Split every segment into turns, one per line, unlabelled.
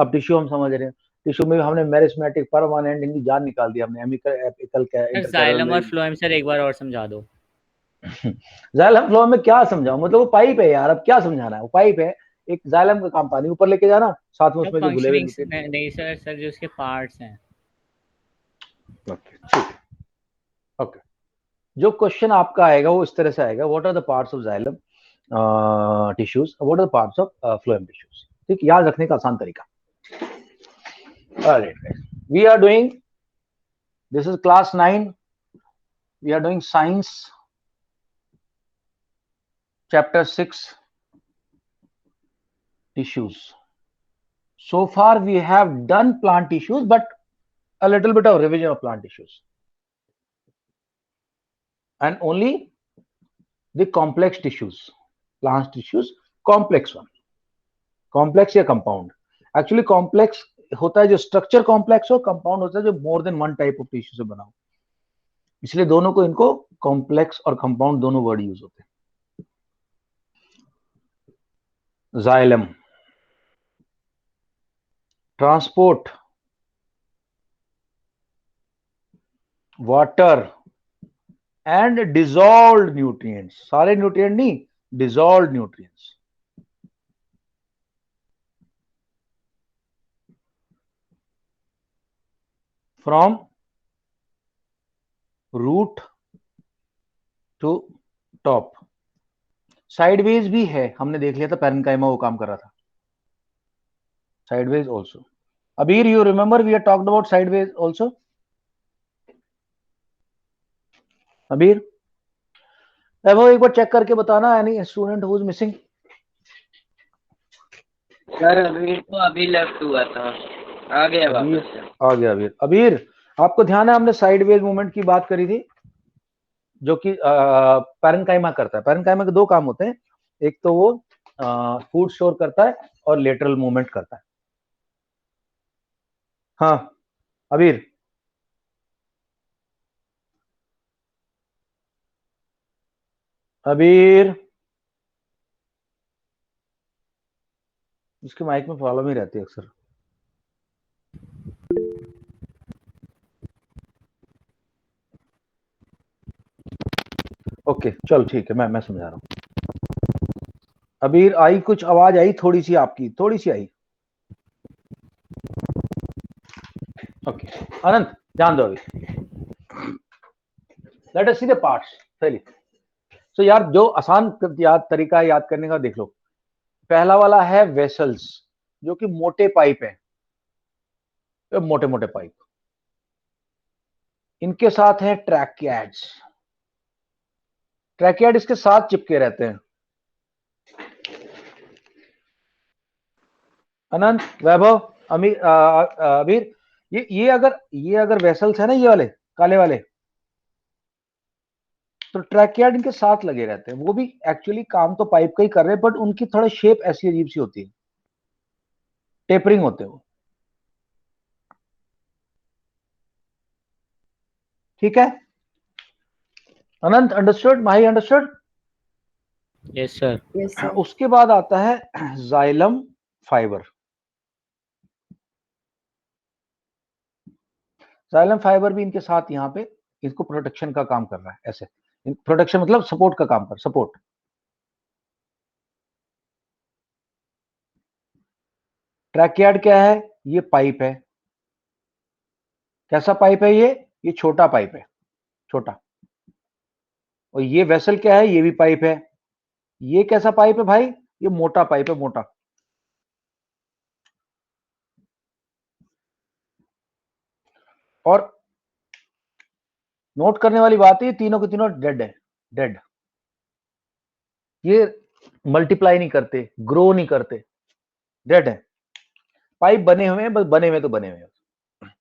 अब टिश्यू हम समझ रहे हैं, टिश्यू में हमने मेरिस्मेटिक, परमानेंट, इनकी जान निकाल दी हमने, एमिकल, एपिकल,
सर जाइलम और
इंटरकैरल।
फ्लोएम सर एक बार और समझा दो।
जाइलम फ्लोएम में क्या समझाऊं, मतलब वो पाइप है यार, अब क्या समझाना है, वो पाइप है। एक जाइलम का काम पानी ऊपर लेके जाना, साथ में
सर
उसमें जो घुले हुए
फंक्शनिंग
न्यूट्रिएंट।
नहीं सर, सर जो उसके पार्ट्स हैं।
ओके ठीक है, ओके। जो क्वेश्चन आपका आएगा वो इस तरह से आएगा, what are the parts of xylem tissues, what are the parts of phloem tissues. ठीक, याद रखने का आसान तरीका। Alright, we are doing, this is class 9, we are doing science chapter 6, tissues. So far we have done plant tissues, but a little bit of revision of plant tissues, and only the complex tissues, plant tissues, complex one, complex या compound. Actually complex होता है जो structure complex हो, compound होता है जो more than one type of tissue से बना हो, इसलिए दोनों को, इनको कॉम्प्लेक्स और कंपाउंड दोनों वर्ड यूज होते हैं। Xylem, transport water and dissolved nutrients, सारे न्यूट्रिएंट नहीं, dissolved nutrients from root to top. Sideways भी है, हमने देख लिया था पैरेन्काइमा वो काम कर रहा था, sideways also. Abir, you remember we are talked about sideways also? Abir, वो एक बार चेक करके बताना, any student who is missing.
Sir अभी तो अभी लेफ्ट हुआ था, आ गया
अबीर
वापस से।
आ गया। अबीर, अबीर आपको ध्यान है हमने साइडवेज मूवमेंट की बात करी थी, जो कि पैरेन्काइमा करता है। पैरेन्काइमा के दो काम होते हैं, एक तो वो फूड स्टोर करता है और लेटरल मूवमेंट करता है। हाँ अबीर, अबीर इसके माइक में प्रॉब्लम ही रहती है अक्सर। ओके चलो ठीक है, मैं समझा रहा हूँ। अबीर आई, कुछ आवाज आई थोड़ी सी आपकी, थोड़ी सी आई। ओके अनंत, ध्यान दो अभी, let us see the parts पहले। सो यार जो आसान याद तरीका है याद करने का, देख लो। पहला वाला है वेसल्स, जो कि मोटे पाइप है, मोटे मोटे पाइप। इनके साथ है ट्रैकियाड्स, ट्रैकियाड इसके साथ चिपके रहते हैं। अनंत, वैभव, अबीर, ये अगर वेसल्स है ना, ये वाले काले वाले, तो ट्रैकियाड इनके साथ लगे रहते हैं। वो भी एक्चुअली काम तो पाइप का ही कर रहे हैं, बट उनकी थोड़ा शेप ऐसी अजीब सी होती है, टेपरिंग होते हैं वो। ठीक है Anant, understood, Mahi understood?
Yes sir.
Yes sir.
उसके बाद आता है जाइलम फाइबर। जाइलम फाइबर भी इनके साथ यहाँ पे इसको प्रोटेक्शन का काम कर रहा है, ऐसे प्रोटेक्शन मतलब सपोर्ट का काम कर, सपोर्ट। ट्रैकियाड क्या है? ये पाइप है। कैसा पाइप है ये छोटा पाइप है, छोटा। और ये वेसल क्या है? ये भी पाइप है। ये कैसा पाइप है भाई? ये मोटा पाइप है, मोटा। और नोट करने वाली बात है, तीनों के तीनों डेड है, डेड। ये मल्टीप्लाई नहीं करते, ग्रो नहीं करते, डेड है। पाइप बने हुए हैं, बस बने हुए तो बने हुए हैं।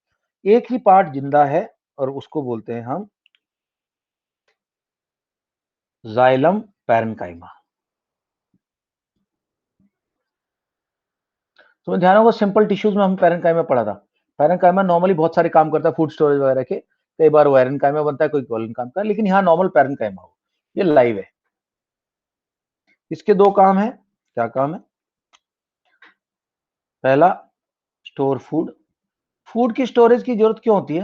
एक ही पार्ट जिंदा है और उसको बोलते हैं हम जाइलम पैरेन्काइमा। तो ध्यान होगा, सिंपल टिश्यूज में हम पैरेन्काइमा पढ़ा था। पैरेन्काइमा नॉर्मली बहुत सारे काम करता है, फूड स्टोरेज वगैरह के। कई बार वायरेन्काइमा बनता है, कोई कॉलन काम करता है, लेकिन यहाँ नॉर्मल पैरेन्काइमा हो। ये लाइव है। इसके दो काम है। क्या काम है? पहला, स्टोर फूड। फूड की स्टोरेज की जरूरत क्यों होती है?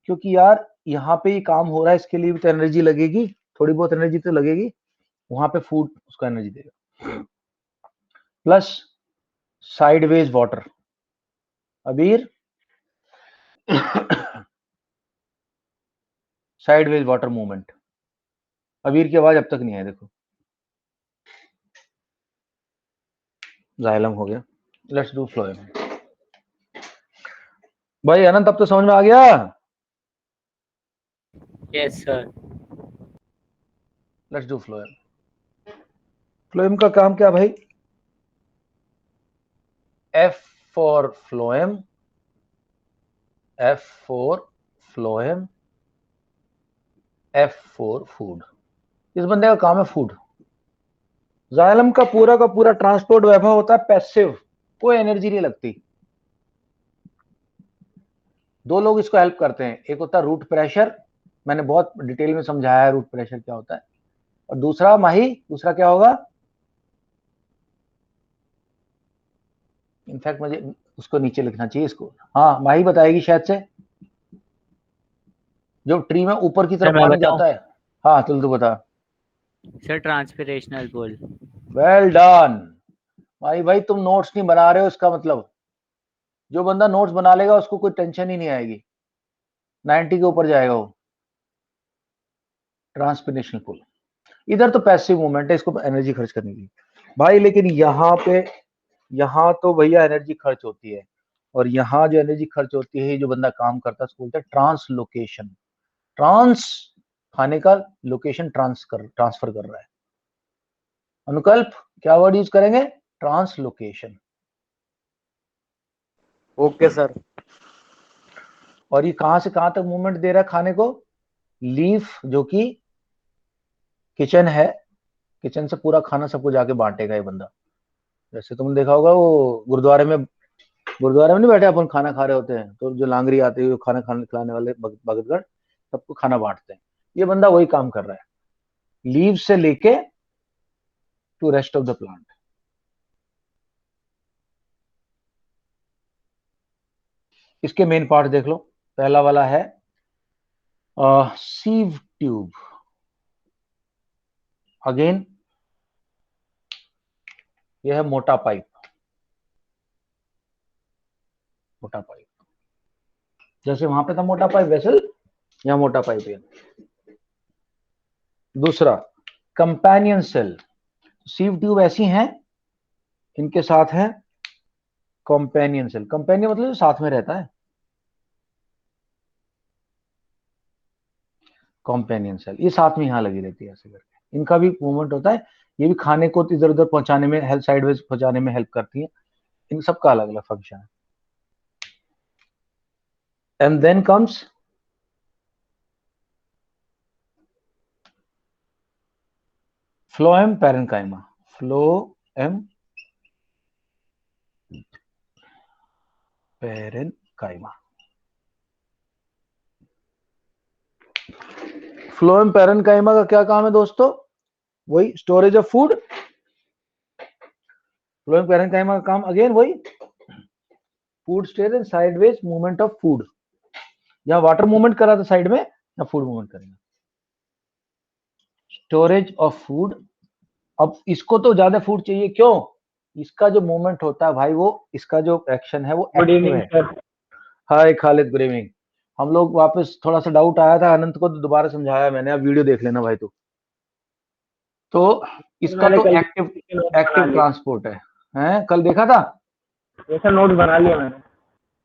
क्योंकि यार यहाँ पे ये काम हो रहा है, इसके लिए भी तो एनर्जी लगेगी, थोड़ी बहुत एनर्जी तो लगेगी, वहां पे फूड उसको एनर्जी देगा। Plus sideways water. अबीर साइडवेज वाटर मूवमेंट। अबीर की आवाज अब तक नहीं आई, देखो। जाइलम हो गया। Let's do phloem. भाई अनंत, अब तो समझ में आ गया?
Yes sir.
Let's do phloem. Phloem का काम क्या भाई? F for phloem, F for phloem, F for food। इस बंदे का काम है फूड। जाइलम का पूरा ट्रांसपोर्ट वैभव होता है पैसिव, कोई एनर्जी नहीं लगती। दो लोग इसको हेल्प करते हैं, एक होता है रूट प्रेशर, मैंने बहुत डिटेल में समझाया है रूट प्रेशर क्या होता है, और दूसरा माही, दूसरा क्या होगा? इनफैक्ट मुझे उसको नीचे लिखना चाहिए इसको। हाँ माही बताएगी शायद से, जो ट्री में ऊपर की
सर
तरफ
मैं
पानी
बताऊं?
जाता है। हाँ चल तू बता।
सर ट्रांसपिरेशनल पुल।
वेल डन भाई तुम नोट्स नहीं बना रहे हो, इसका मतलब जो बंदा नोट्स बना लेगा उसको कोई टेंशन ही नहीं आएगी, 90 के ऊपर जाएगा वो। ट्रांसपिरेशनल पुल। इधर तो पैसिव मूवमेंट है, इसको एनर्जी खर्च करने की भाई, लेकिन यहाँ तो भैया एनर्जी खर्च होती है, और यहाँ जो एनर्जी खर्च होती है, जो बंदा काम करता है उसको बोलते हैं ट्रांसलोकेशन। ट्रांस खाने का, लोकेशन ट्रांसफर कर रहा है। अनुकल्प क्या वर्ड यूज करेंगे? ट्रांसलोकेशन।
Okay sir.
और ये कहां से कहां तक मूवमेंट दे रहा है खाने को? लीफ जो कि किचन है, किचन से पूरा खाना सबको जाके बांटेगा ये बंदा। जैसे तुमने देखा होगा वो गुरुद्वारे में नहीं बैठे अपन खाना खा रहे होते हैं, तो जो लांगरी आती है, खाना खाने खिलाने वाले भगतगढ़ सबको खाना बांटते हैं, ये बंदा वही काम कर रहा है, लीव से लेके to rest of the plant. इसके मेन पार्ट देख लो। पहला वाला है सीव ट्यूब। अगेन यह है मोटा पाइप, मोटा पाइप, जैसे वहां पे था मोटा पाइप वैसे यहाँ मोटा पाइप है। दूसरा कंपेनियन सेल। सीव ट्यूब ऐसी हैं, इनके साथ है कंपेनियन सेल। कंपेनियन मतलब जो साथ में रहता है, कंपेनियन सेल, ये साथ में यहाँ लगी रहती है ऐसे करके, इनका भी मूवमेंट होता है। ये भी खाने को इधर उधर पहुंचाने में, हेल्थ साइडवेज पहुंचाने में हेल्प करती है। इन सबका अलग अलग फंक्शन है। And then comes phloem parenchyma. Phloem parenchyma. Phloem parenchyma का क्या काम है दोस्तों? वही storage of food. Phloem parenchyma का काम अगेन वही, food storage and sideways movement of food. यहाँ वाटर मूवमेंट कर रहा था साइड में, या फूड मूवमेंट करेगा, स्टोरेज ऑफ फूड। अब इसको तो ज्यादा फूड चाहिए, क्यों? इसका जो मूवमेंट होता है भाई, वो इसका जो एक्शन है वो
गुड
एक्टिव
इवनिंग
है।
सर।
हाय खालिद, गुड इवनिंग। हम लोग वापस थोड़ा सा डाउट आया था अनंत को, तो दोबारा समझाया मैंने, अब वीडियो देख लेना भाई तो इसका
मैंने
तो
कल
एक्टिव
नोट बना
एक्टिव
लिया।
ट्रांसपोर्ट है। हैं कल देखा था?
ऐसा नोट बना लिया मैंने।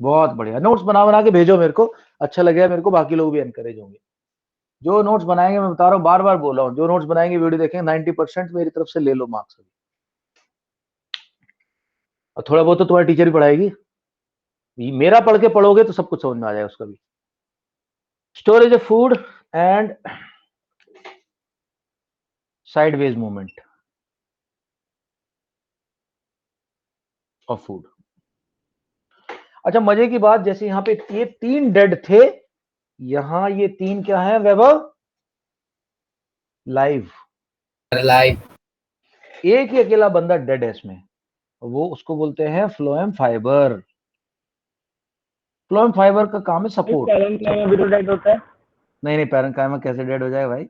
बहुत बढ़िया, नोट्स बना बना के भेजो मेरे को, अच्छा लगेगा मेरे को, बाकी लोग भी एनकरेज होंगे। जो नोट्स बनाएंगे, मैं बता रहा हूँ, बार बार बोल रहा हूँ, जो नोट्स बनाएंगे वीडियो देखेंगे 90% मेरी तरफ से ले लो मार्क्स अभी। और थोड़ा बहुत तो तुम्हारी टीचर ही पढ़ाएगी, मेरा पढ़ के पढ़ोगे तो सब कुछ समझ में आ जाएगा उसका भी। Storage of food and sideways movement of food. अच्छा मजे की बात, जैसे यहाँ पे ये 3 डेड थे, यहाँ ये 3 क्या है वैभव? लाइव।
लाइव।
एक ही अकेला बंदा डेड है इसमें, वो उसको बोलते हैं फ्लोएम फाइबर। फ्लोएम फाइबर का काम है सपोर्ट।
कैलन भी तो डेड होता है।
नहीं नहीं, पैरेन्काइमा कैसे डेड हो जाएगा भाई,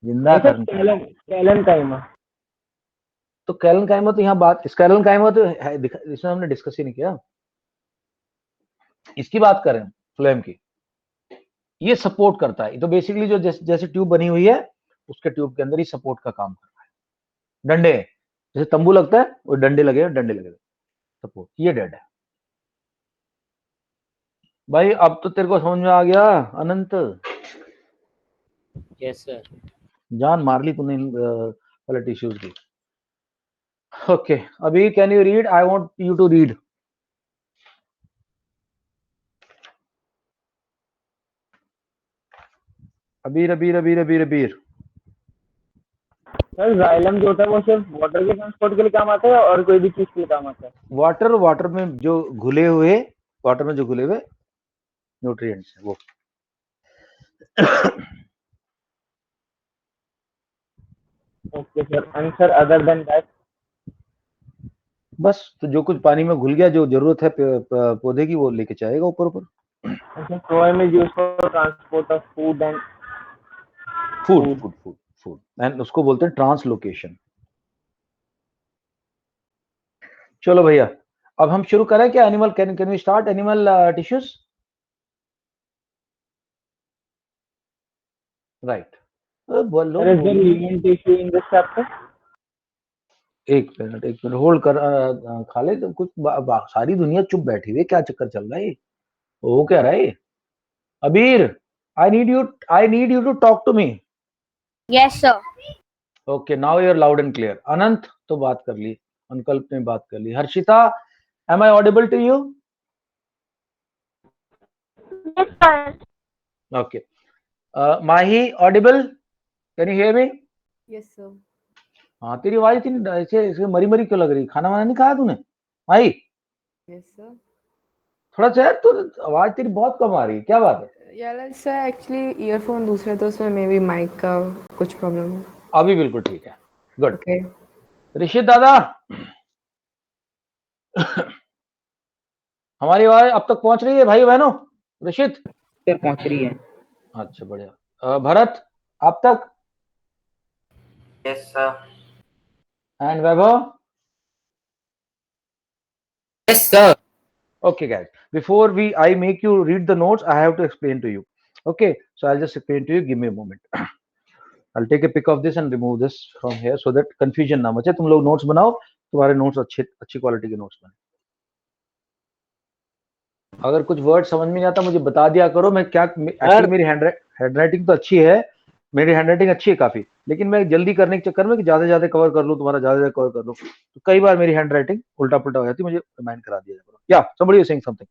जिंदा है
नहीं सर,
पैरेन्काइमा।
कैलन काइमा।
तो कैलेनकाइमा तो यहाँ बात, कैलेनकाइमा तो है, इसमें हमने डिस्कस ही नहीं किया, इसकी बात करें फ्लोएम की। ये सपोर्ट करता है, तो बेसिकली जो जैसे ट्यूब बनी हुई है उसके ट्यूब के अंदर ही सपोर्ट का काम कर रहा है। डंडे जैसे तंबू लगता है वो डंडे लगे सपोर्ट, ये डेड है भाई। अब तो तेरे को समझ में आ गया अनंत?
Yes sir.
जान मार ली तूने वाले टिश्यूज की। ओके, अभी can you read? I want you to read. Abir Abir Abir Abir अबीर।
सर जाइलम जो होता है वो सिर्फ वाटर के ट्रांसपोर्ट के लिए काम आता है और कोई भी चीज के लिए काम आता है?
वाटर में जो घुले हुए न्यूट्रिएंट्स है वो।
Okay sir, and sir other than that?
बस तो जो कुछ पानी में घुल गया, जो जरूरत है पौधे की, वो लेके जाएगा ऊपर ऊपर।
Sir phloem is used for transport of food and
food and उसको बोलते हैं ट्रांसलोकेशन। चलो भैया, अब हम शुरू करें क्या? Animal, can we start animal tissues? Right, बोलो।
Sir, is there human tissue in this chapter?
एक मिनट होल्ड कर। खालिद, कुछ सारी दुनिया चुप बैठी हुई है, क्या चक्कर चल रहा है? वो क्या रहा है? Abir, I need you to talk to me.
Yes, sir.
Okay, now you are loud and clear. Anant तो बात कर ली, अंकल्प ने बात कर ली। Harshita, am I audible to you?
Yes, sir.
Okay, Mahi audible? Can you hear me?
Yes sir.
हाँ, तेरी आवाज इतनी ऐसे मरी मरी क्यों लग रही? खाना वाना नहीं खाया तूने माही?
Yes sir.
थोड़ा सा यार, तो आवाज तेरी बहुत कम आ रही है, क्या बात है?
यार सर एक्चुअली ईयरफोन दूसरे, तो उसमें मे बी माइक का कुछ प्रॉब्लम है।
अभी बिल्कुल ठीक है, गुड।
ओके।
ऋषित दादा, हमारी आवाज अब तक पहुंच रही है भाई बहनों? ऋषित
सर पहुंच रही है।
अच्छा, बढ़िया। भरत, आप तक?
Yes sir.
And Vaibhav?
Yes sir.
Okay guys, before I make you read the notes, I have to explain to you. Okay, so I'll just explain to you, give me a moment. I'll take a pic of this and remove this from here so that confusion ना बचे। तुम लोग notes बनाओ, तुम्हारे notes अच्छी quality के notes बने। अगर कुछ वर्ड समझ में नहीं आता मुझे बता दिया करो। मैं क्या, एक्चुअली मेरी हैंडराइटिंग तो अच्छी है, मेरी हैंडराइटिंग अच्छी है काफी, लेकिन मैं जल्दी करने के चक्कर में कि ज्यादा कवर कर लूं, तुम्हारा ज्यादा कवर कर लूं, तो कई बार मेरी हैंडराइटिंग उल्टा पुल्टा हो जाती है, मुझे रिमाइंड करा दिया करो। या somebody is saying something?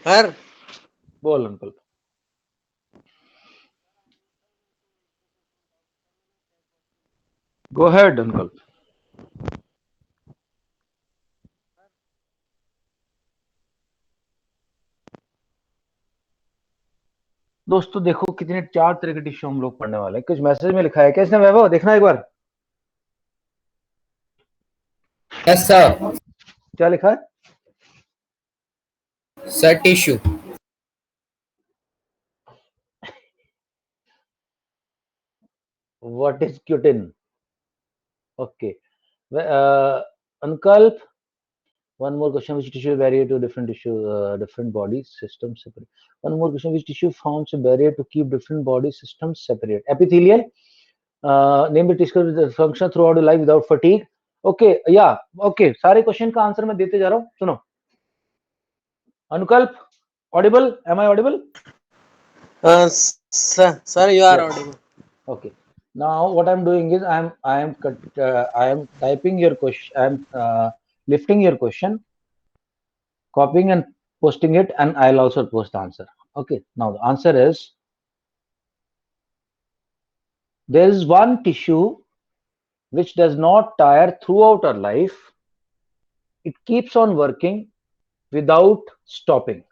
Sir
बोल अंकल। Go ahead, uncle. दोस्तों देखो कितने 4 तरह के टिश्यू हम लोग पढ़ने वाले हैं। कुछ मैसेज में लिखा है क्या इसने? वैभव देखना एक बार।
Yes sir.
क्या लिखा है?
Sir tissue.
What is cutin? Okay. Uncle, one more question. Which tissue barrier to different body systems separate? One more question. Which tissue forms a barrier to keep different body systems separate? Epithelial. Name the tissue with the function throughout the life without fatigue. Okay, yeah, okay. सारे question का answer मैं देते जा रहा हूँ, सुनो। अनुकल्प, audible? Am I audible?
sir, you are audible.
Okay. Now what I'm doing is I am typing your question. I am lifting your question, copying and posting it, and I'll also post the answer. Okay. Now the answer is, there is one tissue which does not tire throughout our life. It keeps on working without stopping.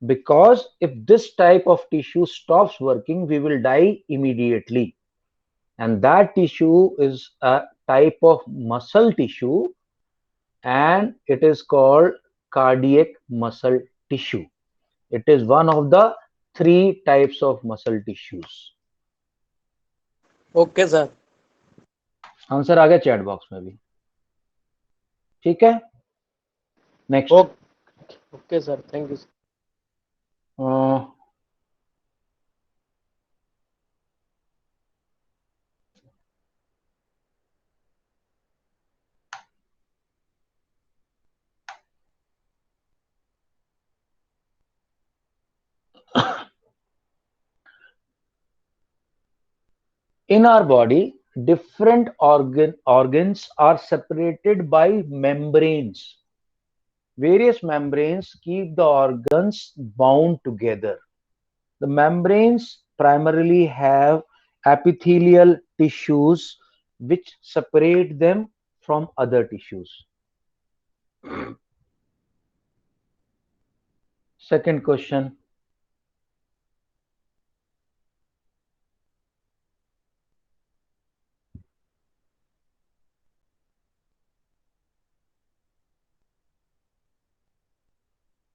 Because if this type of tissue stops working, we will die immediately. And that tissue is a type of muscle tissue, and it is called cardiac muscle tissue. It is one of the 3 types of muscle tissues.
Okay, sir.
Answer आ गया chat box में भी. ठीक है, next.
Okay, sir. Thank you.
In our body, different organs are separated by membranes. Various membranes keep the organs bound together. The membranes primarily have epithelial tissues which separate them from other tissues. Second question.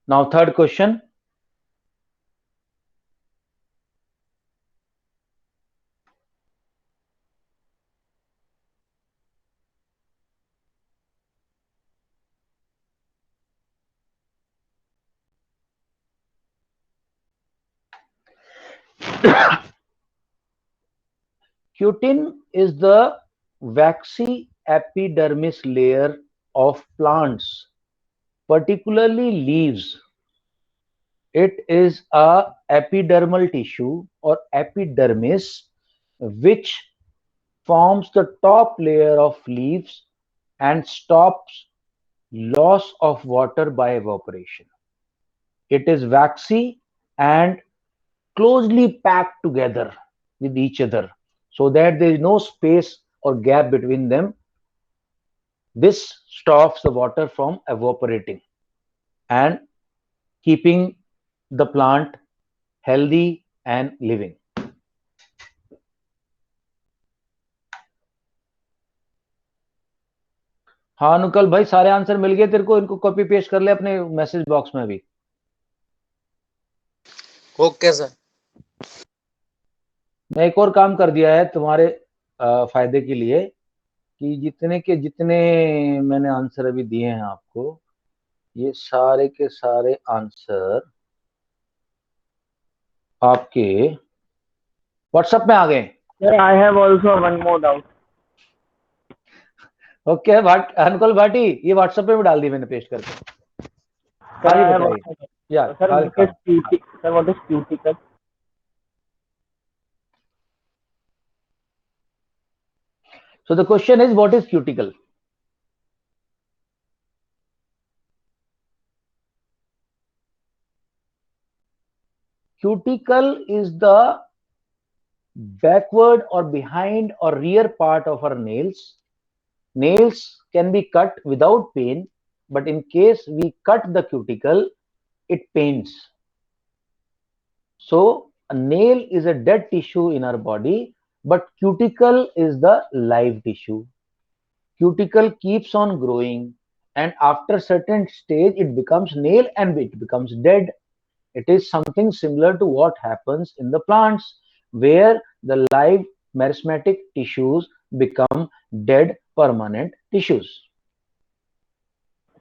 Now, third question. Cutin is the waxy epidermis layer of plants, particularly leaves. It is a epidermal tissue or epidermis which forms the top layer of leaves and stops loss of water by evaporation. It is waxy and closely packed together with each other so that there is no space or gap between them. This stops the water from evaporating and keeping the plant healthy and living. हाँ अनुकल भाई, सारे answer मिल गए तेरे को? इनको copy paste कर ले अपने मैसेज बॉक्स में भी.
Okay, sir.
मैं एक और काम कर दिया है तुम्हारे फायदे के लिए कि जितने के जितने मैंने आंसर अभी दिए हैं आपको, ये सारे के सारे आंसर आपके व्हाट्सएप में आ गए.
Sir, I have also one more doubt.
Okay अनुकल भाटी, ये व्हाट्सएप पे भी डाल दी मैंने पेस्ट करके.
Sir, I have
बताइए
also.
यार.
Sir, what is cuticle?
So the question is, what is cuticle? Cuticle is the backward or behind or rear part of our nails. Nails can be cut without pain, but in case we cut the cuticle, it pains. So a nail is a dead tissue in our body, but cuticle is the live tissue. Cuticle keeps on growing, and after certain stage it becomes nail and it becomes dead. It is something similar to what happens in the plants, where the live meristematic tissues become dead permanent tissues.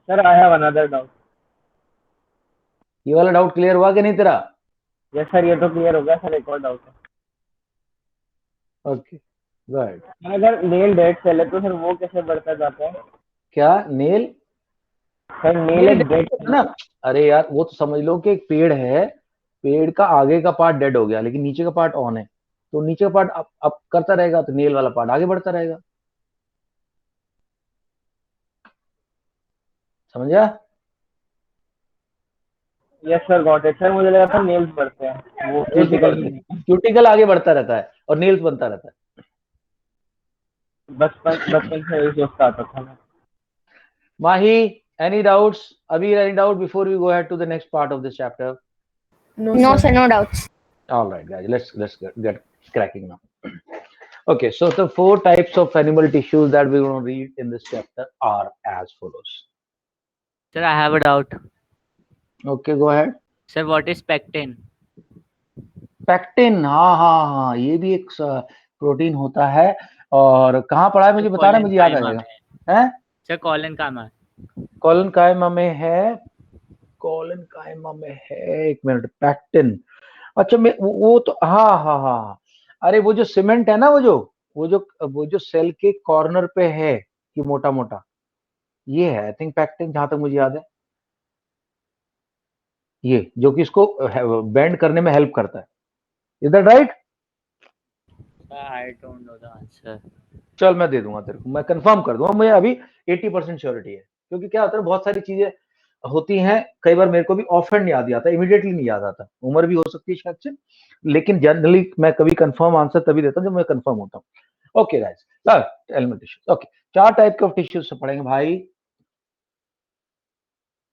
Sir, I have another doubt.
ये वाला doubt clear हुआ कि नहीं तेरा?
Yes, sir, ये तो clear हो गया. Sir, एक और doubt है.
Okay, good.
अगर nail dead cell है तो sir वो कैसे बढ़ता जाता है?
क्या नेल?
Sir, nail एक dead
है ना? अरे यार, वो तो समझ लो कि एक पेड़ है, पेड़ का आगे का पार्ट डेड हो गया लेकिन नीचे का पार्ट ऑन है, तो नीचे का पार्ट अप करता रहेगा तो नेल वाला पार्ट आगे बढ़ता रहेगा. समझा?
Yes, sir, got it. Sir, मुझे लगा था nails बढ़ते हैं. वो
क्यूटिकल आगे बढ़ता रहता है और नेल्स बनता रहता है.
बचपन से यही सोचता आता था मैं.
Mahi, any doubts? Abir, any doubt before we go ahead to the next part of this chapter?
No, sir, no doubts.
All right, guys, let's get cracking now. Okay, so the 4 types of animal tissues that we're going to read in this chapter are as follows.
Sir, I have a doubt.
Okay go ahead.
Sir, what is pectin?
Pectin, हाँ हाँ हाँ, ये भी एक protein होता है। और कहाँ पढ़ा है मुझे बता रहे, मुझे याद आ जाएगा। है
Sir, colon कामा।
कॉलन कायमा में है, कॉलन कायमा में है, एक मिनट, पैक्टिन। अच्छा मैं वो तो हाँ हाँ हाँ, अरे वो जो सीमेंट है ना, वो जो सेल के कॉर्नर पे है, ये मोटा मोटा, ये है आई थिंक पैक्टिन, जहां तक मुझे याद है, ये जो कि इसको बेंड करने में हेल्प करता है। Is that right?
I don't know the answer.
चल मैं दे दूंगा तेरे को, मैं कंफर्म कर दूंगा, मुझे अभी 80% श्योरिटी है, क्योंकि क्या होता है बहुत सारी चीजें होती हैं, कई बार मेरे को भी ऑफ हैंड याद आता, इमीडिएटली नहीं याद आता, उम्र भी हो सकती है शायद से, लेकिन जनरली मैं कभी कंफर्म आंसर तभी देता हूं जब मैं कंफर्म होता हूं। Okay guys, element tissues. Okay, 4 type के ऑफ टिश्यूज से पढ़ेंगे भाई।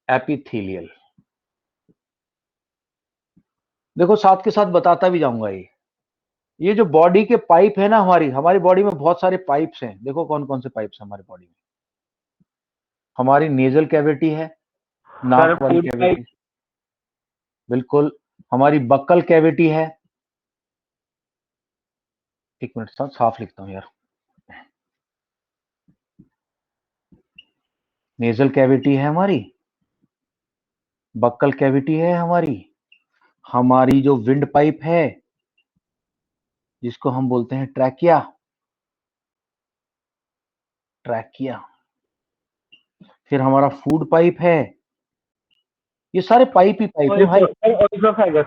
एपिथेलियल, देखो साथ के साथ बताता भी जाऊंगा। ये जो बॉडी के पाइप है ना, हमारी बॉडी में बहुत सारे पाइप्स हैं। देखो कौन कौन से पाइप्स हैं हमारी बॉडी में। हमारी नेजल कैविटी है, नाक वाली
फूड
कैविटी, बिल्कुल। हमारी बक्कल कैविटी है, एक मिनट साफ लिखता हूं यार, नेजल कैविटी है हमारी, बक्कल कैविटी है हमारी जो विंड पाइप है जिसको हम बोलते हैं ट्रैकिया, फिर हमारा फूड पाइप है। ये सारे पाइप ही पाइप है भाई।
ओइसोफेगस,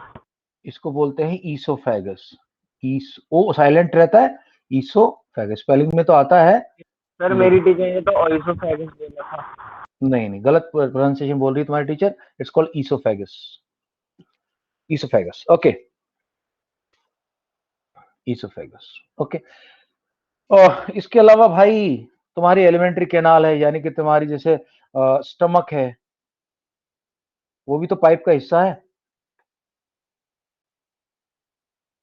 इसको बोलते हैं ईसोफेगस। ओ साइलेंट रहता है, ईसोफेगस स्पेलिंग में तो आता है।
सर मेरी टीचर ने तो ओइसोफेगस बोला था।
नहीं, गलत प्रोनाउंसिएशन बोल रही है तुम्हारी teacher. It's called oesophagus. Okay, oesophagus. Okay, और इसके अलावा भाई तुम्हारी एलिमेंट्री कैनाल है, यानी कि तुम्हारी जैसे स्टमक है, वो भी तो पाइप का हिस्सा है।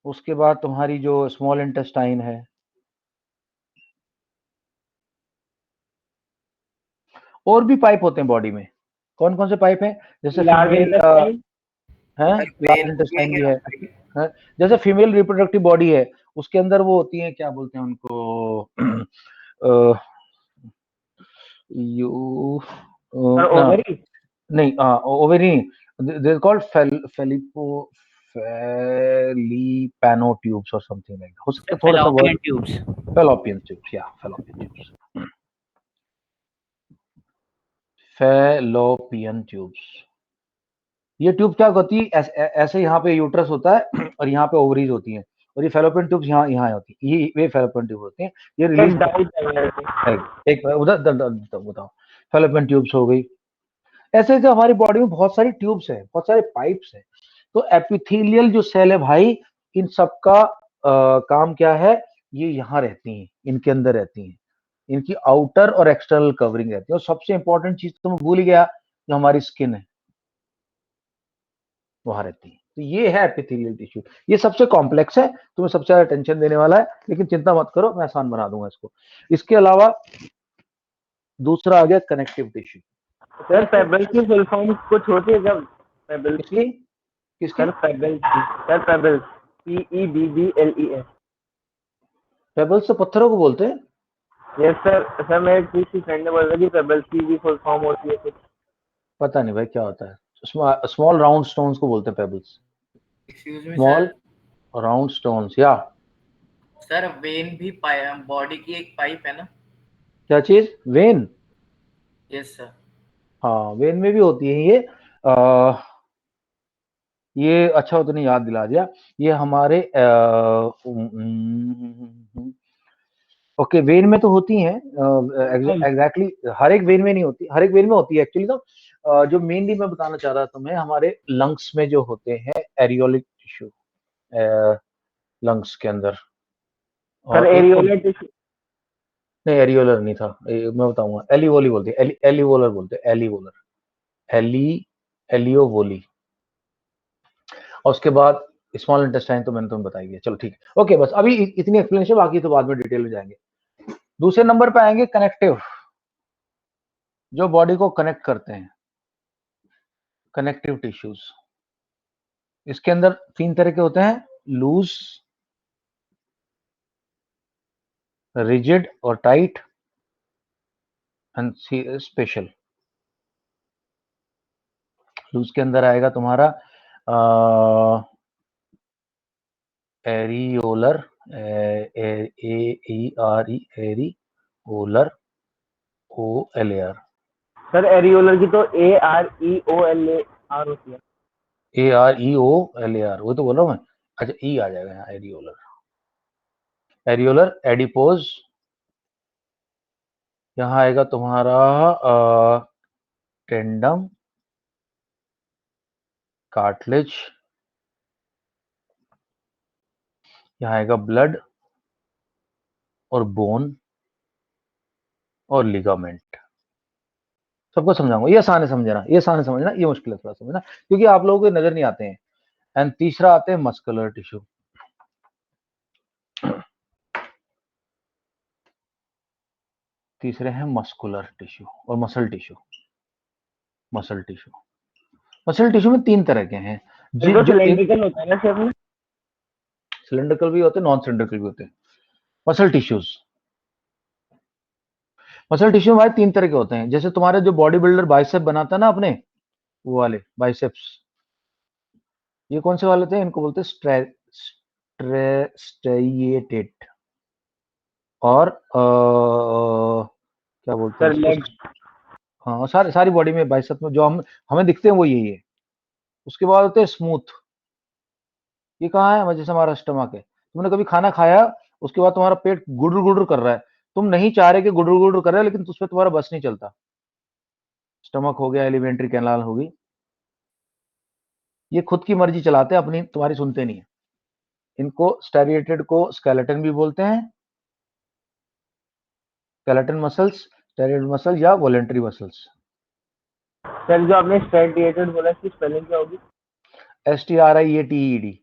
उसके बाद तुम्हारी जो स्मॉल इंटेस्टाइन है, और भी पाइप होते हैं बॉडी में। कौन कौन से पाइप हैं? जैसे फीमेल है, लार्ज इंटेस्टाइन भी है, है? जैसे फीमेल रिप्रोडक्टिव बॉडी है, उसके अंदर वो होती है, क्या बोलते हैं उनको, यू
ओवरी,
नहीं, ओवेरी, दे कॉल्ड फेलिपेनो ट्यूब्स और समथिंग लाइक, हो सकता है थोड़ा सा
Fallopian tubes.
फेलोपियन ट्यूब्स, या फेलोपियन ट्यूब्स। ये ट्यूब क्या होती है, ऐसे यहाँ पे यूट्रस होता है और यहाँ पे ओवरीज होती हैं, और ये फेलोपियन ट्यूब्स यहाँ होती है, ये फेलोपियन ट्यूब होती हैं, ये रिलीज एक उधर बताओ, फेलोपियन ट्यूब्स हो गई। ऐसे जो हमारी बॉडी में बहुत सारी ट्यूब्स है, बहुत सारे पाइप्स है। तो एपिथेलियल जो सेल है भाई, इन सब का काम क्या है, ये यहाँ रहती हैं, इनके अंदर रहती हैं, इनकी आउटर और एक्सटर्नल कवरिंग रहती है। और सबसे इंपॉर्टेंट चीज तो मैं भूल गया, जो हमारी स्किन है वहां रहती है। तो ये है एपिथेलियल टिश्यू। ये सबसे कॉम्प्लेक्स है, तुम्हें सबसे ज्यादा टेंशन देने वाला है, लेकिन चिंता मत करो, मैं आसान बना दूंगा इसको। इसके अलावा दूसरा आ गया कनेक्टिव टिश्यू।
सर पेबल की फुल फॉर्म कुछ होती है जब पेबल की?
किसकी?
Sir payable, PEBBLES।
पेबल्स तो पत्थरों को बोलते हैं।
यस सर मेरे किसी फ्रेंड ने बोला कि पेबल की भी फुल फॉर्म होती है कुछ।
पता नहीं भाई क्या होता है। स्मॉल राउंड स्टोन्स को बोलते हैं pebbles.
Excuse me
small
sir,
round stones, या
सर वेन भी बॉडी की एक पाइप है ना?
क्या चीज? वेन?
Yes sir.
हाँ, वेन में भी होती है ये। ये अच्छा हो, तो नहीं याद दिला दिया। ये हमारे ओके, वेन में तो होती हैं एग्जैक्टली, हर एक वेन में नहीं होती, हर एक वेन में होती है एक्चुअली। तो जो मेनली मैं बताना चाह रहा था तुम्हें, हमारे लंग्स में जो होते हैं एरियोलिक टिश्यू, लंग्स के अंदर।
सर
और एक
एरियोलर टिश्यू?
नहीं, एरियोलर नहीं था, मैं बताऊंगा। एलिवोली बोलते हैं, एलिवोलर बोलते हैं, एलियोवोली। और उसके बाद स्मॉल इंटेस्टाइन तो मैंने तुम्हें बताई है। चलो ठीक है, ओके, बस अभी इतनी एक्सप्लेनेशन, बाकी तो बाद में डिटेल में जाएंगे। दूसरे नंबर पे आएंगे कनेक्टिव, जो बॉडी को कनेक्ट करते हैं। कनेक्टिव टिश्यूज, इसके अंदर 3 तरह के होते हैं, लूज, रिजिड और टाइट एंड स्पेशल। लूज के अंदर आएगा तुम्हारा areolar, areolar, OLAR,
sir areolar की तो AREOLAR होती है।
AREOLAR, वो तो बोल रहा हूँ मैं। अच्छा, ई आ जाएगा यहाँ, एरियोलर। एरियोलर, एडिपोज, यहाँ आएगा तुम्हारा टेंडम, कार्टिलेज, यहाँ आएगा ब्लड और बोन और लिगामेंट। सबको समझाऊंगा, ये आसान है समझना, ये आसान है समझना, ये मुश्किल है थोड़ा समझना, क्योंकि आप लोगों को नजर नहीं आते हैं। एंड तीसरा आते हैं मस्कुलर टिश्यू। तीसरे हैं मस्कुलर टिश्यू और muscle tissue. Muscle tissue, muscle tissue में 3 तरह के हैं।
जो सिलेंड्रिकल होता है ना शेप में,
सिलेंड्रिकल भी होते हैं, नॉन सिलेंड्रिकल भी होते हैं। मसल टिश्यूज, मसल टिश्यू हमारे 3 तरह के होते हैं। जैसे तुम्हारे जो बॉडी बिल्डर बाइसेप बनाता है ना अपने, वो वाले बाइसेप्स, ये कौन से वाले थे, इनको बोलते हैं स्ट्रेइएटेड, और क्या बोलते हैं इसको? हाँ, सारी बॉडी में बाइसेप में जो हमें दिखते हैं वो यही है। उसके बाद होते हैं स्मूथ, ये कहाँ है, जैसे हमारा स्टमक है। तुमने कभी खाना खाया, उसके बाद तुम्हारा पेट गुडर गुडर कर रहा है, तुम नहीं चाह रहे कि गुडर गुडर कर रहा है, लेकिन उसमें तुम्हारा बस नहीं चलता। स्टमक हो गया, एलिमेंट्री कैनाल होगी, ये खुद की मर्जी चलाते हैं, अपनी तुम्हारी सुनते नहीं है। इनको स्टेरिएटेड को स्केलेटन भी बोलते हैं, स्केलेटन मसल्स, स्टेरिएटेड मसल या वॉलेंटरी मसल्स।
सर जो आपने स्ट्रेटिएटेड बोला, इसकी स्पेलिंग क्या होगी?
STRIATED।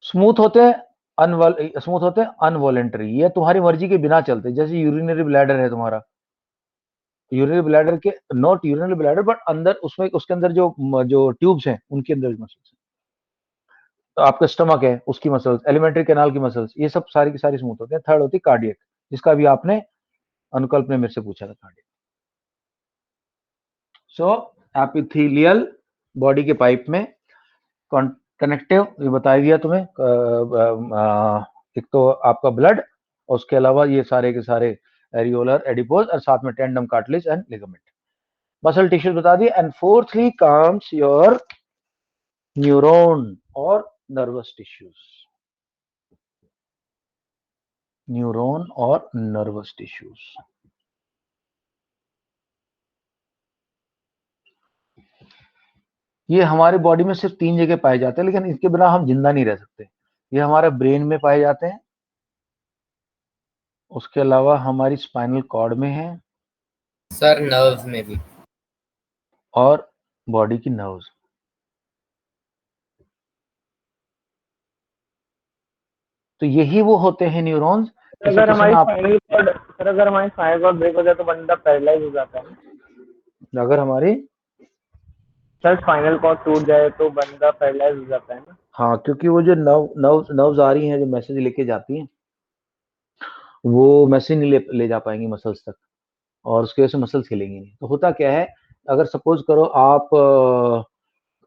स्मूथ होते हैं स्मूथ होते हैं अनवॉलेंटरी, ये तुम्हारी मर्जी के बिना चलते। जैसे यूरिनरी ब्लैडर है तुम्हारा, यूरिनरी ब्लैडर के, नॉट यूरिनरी ब्लैडर बट अंदर उसमें, उसके अंदर जो ट्यूब्स हैं उनके अंदर मसल्स। तो आपका स्टमक है, उसकी मसल्स, एलिमेंट्री कैनाल की मसल्स, ये सब सारी की सारी स्मूथ होते हैं। थर्ड होती है कार्डियक, जिसका भी आपने अनुकल्प ने मेरे से पूछा था, कार्डियक। सो एपिथेलियल बॉडी के पाइप में कनेक्टिव, ये बता दिया तुम्हें, एक तो आपका ब्लड, और उसके अलावा ये सारे के सारे एरियोलर, एडिपोज, और साथ में tandem, cartilage and ligament. Muscle tissues बता दिए। And fourthly comes your neuron और नर्वस टिश्यूज। न्यूरॉन और नर्वस टिश्यूज, ये हमारे बॉडी में सिर्फ 3 जगह पाए जाते हैं, लेकिन इसके बिना हम जिंदा नहीं रह सकते। ये हमारे ब्रेन में पाए जाते हैं, उसके अलावा हमारी स्पाइनल कॉर्ड में है,
सर नर्व्स में भी।
और बॉडी की नर्व्स। तो यही वो होते हैं न्यूरॉन्स।
अगर हमारी स्पाइनल कॉर्ड, सर अगर हमारी स्पाइनल कॉर्ड ब्रेक हो जाए तो बंदा पैरालाइज हो जाता है।
अगर हमारी,
सर स्पाइनल कॉर्ड टूट जाए तो बंदा पैरालाइज हो जाता है ना?
हाँ, क्योंकि वो जो नर्व्स आ रही हैं, जो मैसेज लेके जाती हैं, वो मैसेज नहीं ले जा पाएंगी मसल्स तक, और उसकी वजह से मसल्स हिलेंगी नहीं। तो होता क्या है, अगर सपोज करो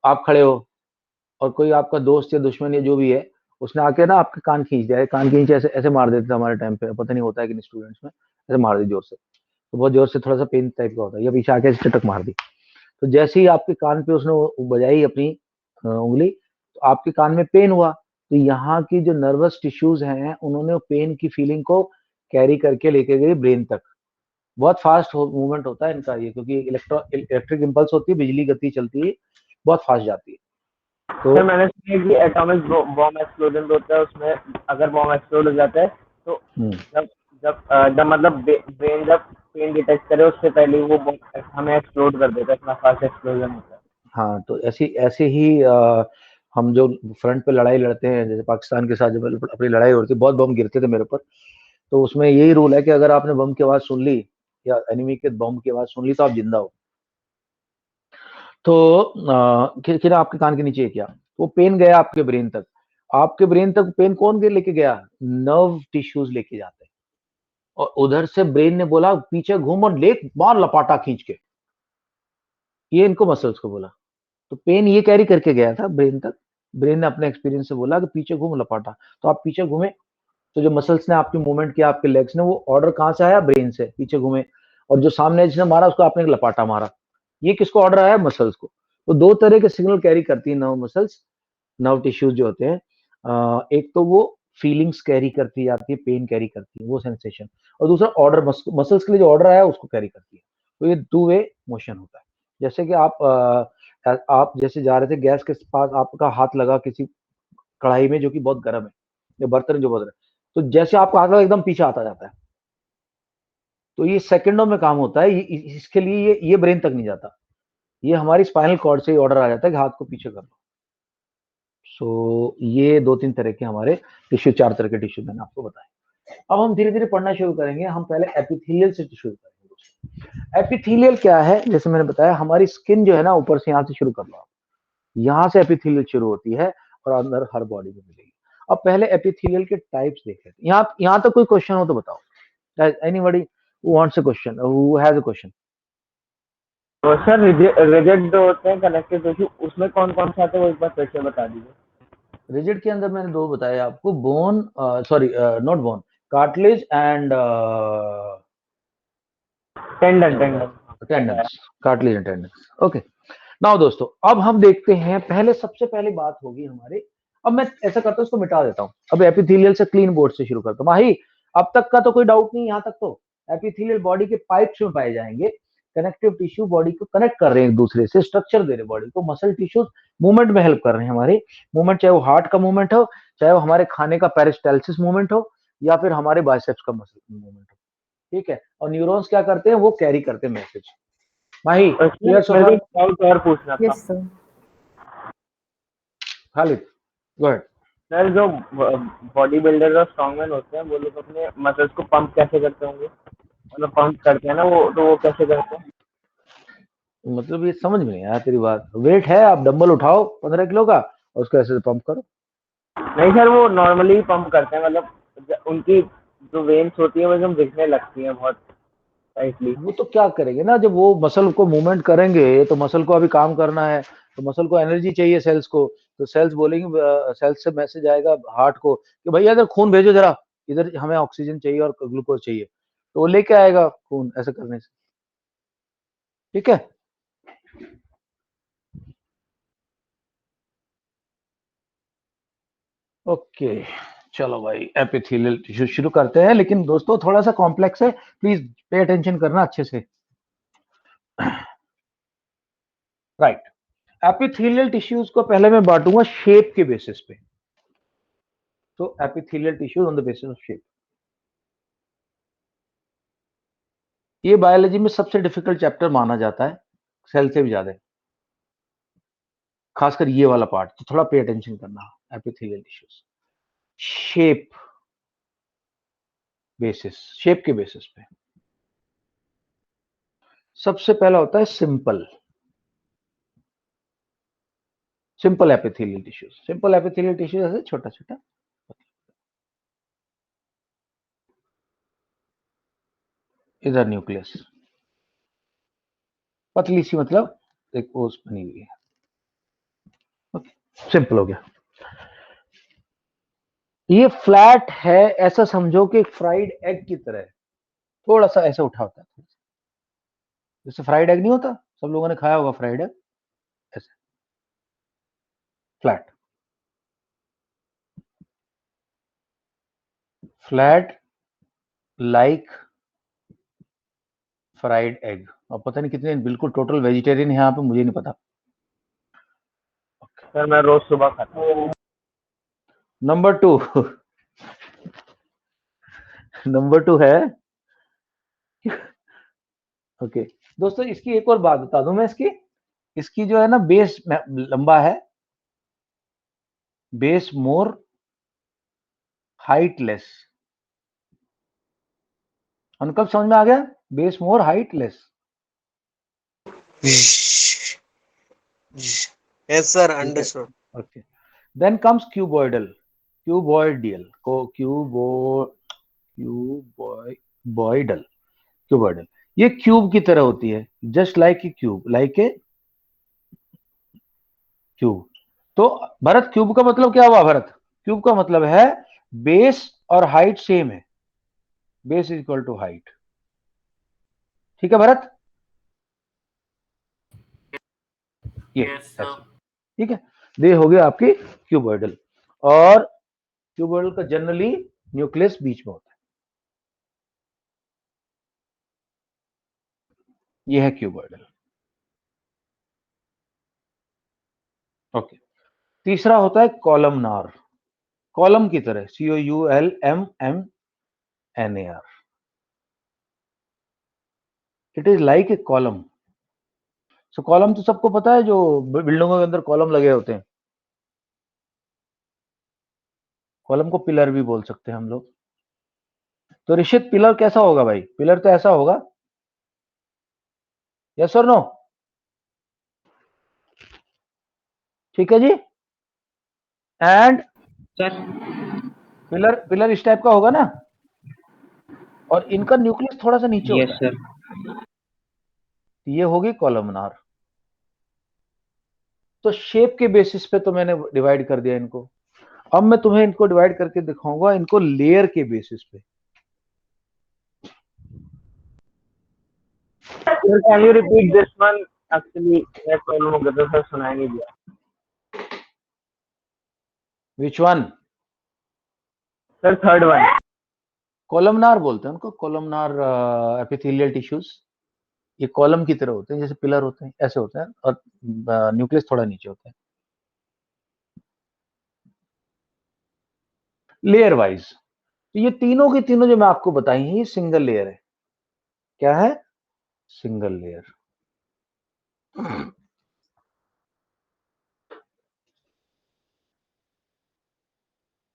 आप खड़े हो, और कोई आपका दोस्त या दुश्मन या जो भी है, उसने आके ना आपके कान खींच दिया, कान खींच ऐसे ऐसे मार देते थे हमारे टाइम पे, पता नहीं होता है कि स्टूडेंट्स में, ऐसे मार दी जोर से, तो बहुत जोर से, थोड़ा सा पेन टाइप का होता है, या पीछे आके ऐसे चटक मार दी। तो जैसे ही आपके कान पे उसने बजाई अपनी उंगली, तो आपके कान में पेन हुआ। तो यहाँ की जो नर्वस टिश्यूज हैं, उन्होंने पेन की फीलिंग को कैरी करके लेके गई ब्रेन तक। बहुत फास्ट मूवमेंट होता है इनका ये, क्योंकि इलेक्ट्रिक इम्पल्स होती है, बिजली गति चलती है, बहुत फास्ट जाती है। तो
सर मैंने सुना है कि एटॉमिक बॉम्ब एक्सप्लोजन होता है, उसमें अगर बॉम्ब एक्सप्लोड हो जाता है तो जब जब मतलब ब्रेन जब पेन डिटेक्ट करे, उससे पहले वो हमें एक्सप्लोड कर देता है, इतना फास्ट एक्सप्लोजन होता है।
हाँ, तो ऐसे ही हम जो फ्रंट पे लड़ाई लड़ते हैं, जैसे पाकिस्तान के साथ जब अपनी लड़ाई होती थी, बहुत बम गिरते थे मेरे ऊपर, तो उसमें यही रूल है कि अगर आपने बम की आवाज सुन ली, या एनिमी के बम की आवाज सुन ली, तो आप जिंदा हो। तो फिर आपके कान के नीचे क्या, वो पेन गया आपके ब्रेन तक। आपके ब्रेन तक पेन कौन लेके गया, नर्व टिश्यूज लेके जाते हैं। और उधर से ब्रेन ने बोला पीछे घूम और ले मार लपाटा खींच के, ये इनको मसल्स को बोला। तो पेन ये कैरी करके गया था ब्रेन तक, ब्रेन ने अपने एक्सपीरियंस से बोला कि पीछे घूम लपाटा, तो आप पीछे घूमे, तो जो मसल्स ने आपकी मूवमेंट किया, आपके लेग्स ने, वो ऑर्डर कहां से आया, ब्रेन से, पीछे घूमे। और जो सामने जिसने मारा उसको आपने लपाटा मारा, ये किसको ऑर्डर आया, मसल्स को। तो दो तरह के सिग्नल कैरी करती है नर्व मसल्स, नर्व टिश्यूज जो होते हैं। एक तो वो फीलिंग्स कैरी करती जाती है, पेन कैरी करती है, वो सेंसेशन। और दूसरा ऑर्डर, मसल्स के लिए जो ऑर्डर आया उसको कैरी करती है। तो ये टू वे मोशन होता है। जैसे कि आप जैसे जा रहे थे गैस के पास, आपका हाथ लगा किसी कढ़ाई में जो कि बहुत गर्म है, या बर्तन जो बहुत, तो जैसे आपका हाथ लगा एकदम पीछे आता जाता है। तो ये सेकंडों में काम होता है, इसके लिए ये ब्रेन तक नहीं जाता, ये हमारी स्पाइनल कॉर्ड से ऑर्डर आ जाता है कि हाथ को पीछे कर लो। सो ये दो तीन तरह के हमारे टिश्यू, चार तरह के टिश्यू मैंने आपको बताए। अब हम धीरे धीरे पढ़ना शुरू करेंगे। हम पहले एपिथेलियल से शुरू करेंगे। एपिथेलियल क्या है, जैसे मैंने बताया, हमारी स्किन जो है ना, ऊपर से यहाँ से शुरू कर लो, यहाँ से एपिथेलियल शुरू होती है और अंदर हर बॉडी में मिलेगी। अब पहले एपिथेलियल के टाइप्स देख लेते हैं। यहाँ तक कोई क्वेश्चन हो तो बताओ, anybody who wants a question, who has a question?
तो सर रिजिड जो होते हैं कनेक्टिव टिश्यू, उसमें कौन कौन से आते हैं वो एक बार फिर से बता दीजिए।
रिजिड के अंदर मैंने दो बताए आपको, bone, sorry not bone, cartilage and tendons, cartilage and tendons. Okay, now दोस्तों, अब हम देखते हैं, पहले सबसे पहली बात होगी हमारे, अब मैं ऐसा करता हूँ, इसको मिटा देता हूँ। अब एपिथेलियल से क्लीन बोर्ड से शुरू करता हूँ। माही, अब तक का तो कोई डाउट नहीं, यहाँ तक तो एपिथेलियल बॉडी के पाइप्स में पाए जाएंगे, कनेक्टिव टिश्यू बॉडी को कनेक्ट कर रहे हैं एक दूसरे से, स्ट्रक्चर दे रहे बॉडी को, मसल टिश्यूज मूवमेंट में हेल्प कर रहे हैं हमारे मूवमेंट, चाहे वो हार्ट का मूवमेंट हो, चाहे वो हमारे खाने का पेरिस्टाल्सिस मूवमेंट हो, या फिर हमारे बाइसेप्स का मसल मूवमेंट हो। ठीक है, और न्यूरॉन्स क्या करते हैं, वो कैरी करते हैं मैसेज। माही, क्लियर सो फार?
डाउट और पूछना था
Yes, sir.
Khalid, go ahead.
Sir, जो बॉडी बिल्डर और स्ट्रॉन्गमैन होते हैं वो लोग अपने मसल्स को पंप कैसे करते होंगे, मतलब पंप करते हैं ना वो, तो वो कैसे करते हैं?
मतलब ये समझ में नहीं आया तेरी बात। वेट है, आप डंबल उठाओ 15 किलो का और उसको ऐसे पंप करो।
नहीं सर, वो नॉर्मली पंप करते हैं, मतलब उनकी जो वेन्स होती है वो एकदम दिखने लगती है बहुत टाइटली।
वो तो क्या करेंगे ना, जब वो मसल को मूवमेंट करेंगे तो मसल को अभी काम करना है, तो मसल को एनर्जी चाहिए, सेल्स को, तो सेल्स बोलेंगे, सेल्स से मैसेज आएगा हार्ट को कि भैया इधर खून भेजो जरा, इधर हमें ऑक्सीजन चाहिए और ग्लूकोज चाहिए, तो वो लेके आएगा खून ऐसे करने से। ठीक है, ओके, चलो भाई, एपिथेलियल टिश्यू शुरू करते हैं, लेकिन दोस्तों थोड़ा सा कॉम्प्लेक्स है, प्लीज पे अटेंशन करना अच्छे से। राइट, एपिथेलियल टिश्यूज को पहले मैं बांटूंगा शेप के बेसिस पे। तो epithelial tissues on the basis of shape, ये बायोलॉजी में सबसे डिफिकल्ट चैप्टर माना जाता है, सेल से भी ज्यादा, खासकर ये वाला पार्ट, तो थोड़ा पे अटेंशन करना। Epithelial tissues shape basis, shape के बेसिस पे सबसे पहला होता है simple, simple epithelial tissues. Simple epithelial tissues ऐसे छोटा छोटा, इधर न्यूक्लियस पतली सी, मतलब एक ओस बनी हुई है। ओके, सिंपल हो गया। ये फ्लैट है, ऐसा समझो कि एक फ्राइड एग की तरह है, थोड़ा सा ऐसा उठा होता है, जैसे फ्राइड एग नहीं होता, सब लोगों ने खाया होगा फ्राइड एग, ऐसे flat, flat like fried egg. अब पता नहीं कितने बिल्कुल टोटल वेजिटेरियन है यहाँ पे, मुझे नहीं पता।
सर मैं रोज सुबह खाता हूँ।
नंबर 2, नंबर 2 है, ओके दोस्तों, इसकी एक और बात बता दूं मैं, इसकी जो है ना बेस लंबा है, बेस मोर, हाइट लेस। कब समझ में आ गया, base more height less?
Yes, sir.
ठीक है,
Understood.
Okay. Then comes cuboidal, cuboidal को क्यूबॉइडल, क्यूबॉइडल, ये क्यूब की तरह होती है, just like a cube, like a cube. तो भरत क्यूब का मतलब क्या हुआ भरत? क्यूब का मतलब है बेस और हाइट सेम है, base is equal to height. ठीक है भरत, ये
Yes, sir.
ऐसे, ठीक है। ये हो गया आपकी क्यूबॉइडल, और क्यूबॉइडल का जनरली न्यूक्लियस बीच में होता है, ये है क्यूबॉइडल। ओके। तीसरा होता है कॉलमनार, कॉलम की तरह, COULMMNAR, it is like a column. So column तो सबको पता है, जो बिल्डिंगों के अंदर कॉलम लगे होते हैं, कॉलम को पिलर भी बोल सकते हैं हम लोग। तो ऋषित पिलर कैसा होगा भाई? पिलर तो ऐसा होगा, यस और नो? ठीक है जी। एंड
सर
पिलर, पिलर इस टाइप का होगा ना, और इनका न्यूक्लियस थोड़ा सा नीचे
यस
होता है,
सर
ये होगी कॉलमनार। तो शेप के बेसिस पे तो मैंने डिवाइड कर दिया इनको, अब मैं तुम्हें इनको डिवाइड करके दिखाऊंगा इनको लेयर के बेसिस पे।
Sir can you repeat this one? Actually मैं प्रॉब्लम हो गया था सर, सुनाई नहीं दिया।
Which one?
Sir third one.
Columnar बोलते हैं उनको, कॉलमनार एपिथेलियल टिश्यूज। ये कॉलम की तरह होते हैं, जैसे पिलर होते हैं ऐसे होते हैं, और न्यूक्लियस थोड़ा नीचे होता है। लेयर वाइज, तो ये तीनों की तीनों जो मैं आपको बताई हैं, ये सिंगल लेयर है। क्या है? Single layer.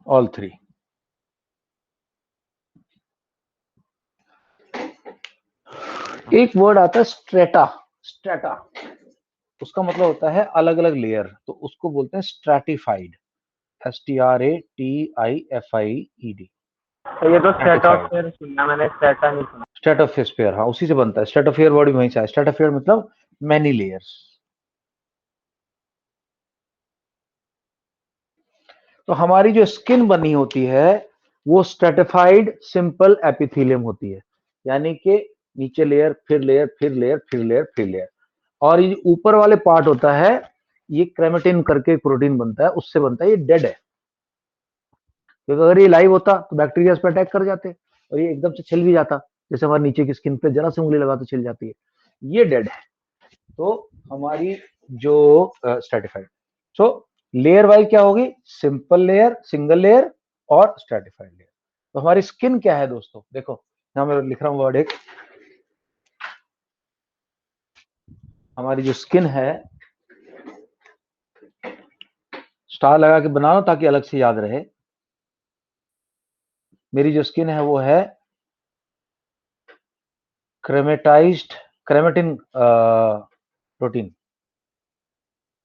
All three. एक वर्ड आता है स्ट्रेटा, स्ट्रेटा, उसका मतलब होता है अलग अलग लेयर, तो उसको बोलते हैं स्ट्रैटिफाइड, STRATIFIED।
तो ये तो स्ट्रेटोस्फेयर सुना मैंने, स्ट्रेटा नहीं सुना।
स्ट्रेटोस्फेयर, हाँ उसी से बनता है, स्ट्रेटोस्फेयर वर्ड भी वहीं से आया, स्ट्रेटोस्फेयर मतलब मैनी लेयर्स। तो हमारी जो स्किन बनी होती है वो स्ट्रेटिफाइड सिंपल एपिथेलियम होती है, यानी कि नीचे लेयर, फिर लेयर, फिर लेयर, फिर लेयर, फिर लेयर, और ये ऊपर वाले पार्ट होता है, ये क्रेमेटिन करके प्रोटीन बनता है, उससे बनता है, ये डेड है, क्योंकि अगर ये लाइव होता तो बैक्टीरिया इस पर अटैक कर जाते, और ये एकदम से छिल भी जाता, जैसे हमारे नीचे की स्किन पे जरा से उंगली लगा तो छिल जाती है, ये डेड है। तो हमारी जो स्ट्रेटिफाइड, सो लेयर वाइज क्या होगी? सिंपल लेयर, सिंगल लेयर और स्ट्रेटिफाइड लेयर। तो हमारी स्किन क्या है दोस्तों? देखो यहां मैं लिख रहा हूं वर्ड एक, हमारी जो स्किन है, स्टार लगा के बनाओ ताकि अलग से याद रहे। मेरी जो स्किन है वो है क्रेमेटाइज्ड, क्रेमेटिन प्रोटीन,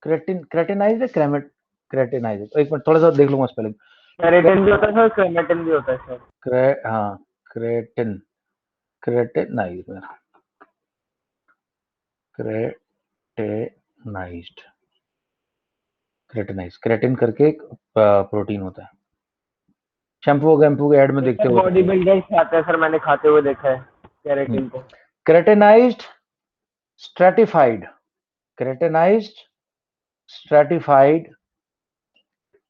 क्रेटिन, क्रेटिनाइज्ड है, क्रेटिनाइज्ड, एक मिनट थोड़ा सा देख लूंगा स्पेलिंग।
केराटिन भी होता है सर, क्रोमेटिन भी होता है सर।
हाँ क्रेटिन, क्रेटिनाइज्ड, क्रेटिनाइज्ड, क्रेटिनाइज, क्रेटिन करके एक प्रोटीन होता है, शैम्पू वैम्पू के ऐड में देखते हो।
बॉडी बिल्डर्स खाते हैं सर, मैंने खाते हुए देखा है केराटिन को।
Keratinized stratified, keratinized stratified